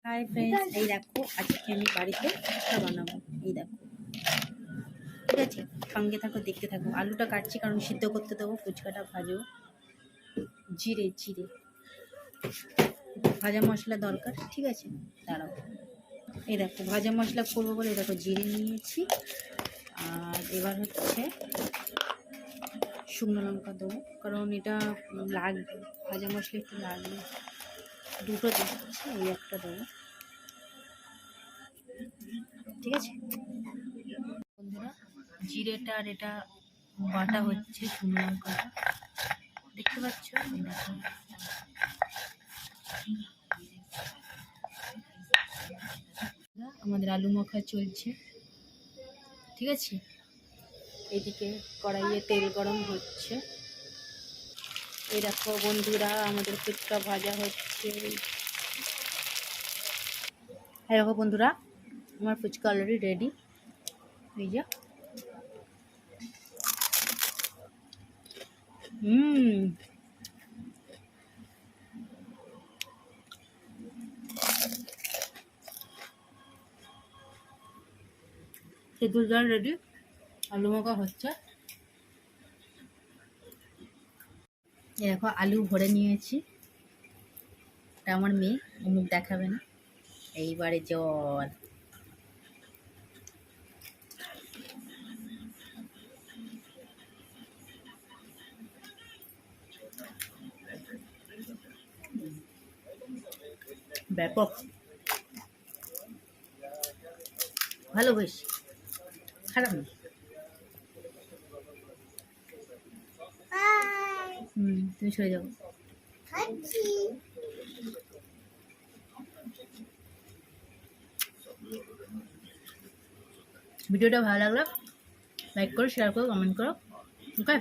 Hi friends, এই দেখো আজকে আমি বাড়িতে ফুচকা বানাবো। এই দেখো, ঠিক আছে, সঙ্গে থাকো, দেখতে থাকো। আলুটা কাটছি কারণ সিদ্ধ করতে দেবো, ফুচকাটা ভাজবো। জিরে জিরে ভাজা মশলা দরকার, ঠিক আছে, দাঁড়াও। এই দেখো ভাজা মশলা করবো বলে দেখো জিরে নিয়েছি। আর এবার হচ্ছে শুকনো লঙ্কা দেবো, কারণ এটা লাগবে, ভাজা মশলা একটু লাগবে। দুটো দিচ্ছি, এই একটা দেবো, ঠিক আছে বন্ধুরা। জিরেটা আর এটা বাটা হচ্ছে, শুকনো লঙ্কাটা দেখতে পাচ্ছ, এই দেখো। আমাদের আলু মাখা চলছে, ঠিক আছে। এদিকে কড়াইয়ে তেল গরম হচ্ছে। এই দেখো বন্ধুরা, আমাদের ফুচকা ভাজা হচ্ছে। এই দেখো বন্ধুরা, আমার ফুচকা অলরেডি রেডি। এই যে তেঁতুল জল রেডি, আলু মাখা হচ্ছে। এই দেখো আলু ভরে নিয়েছি, এটা আমার মেয়ে, মুখ দেখাবে না। এইবারে জল, ব্যাপক ভালো, বেশ খারাপ না। তুমি সরে যাও। ভিডিওটা ভালো লাগলে লাইক করো, শেয়ার করো, কমেন্ট করো, ওকে।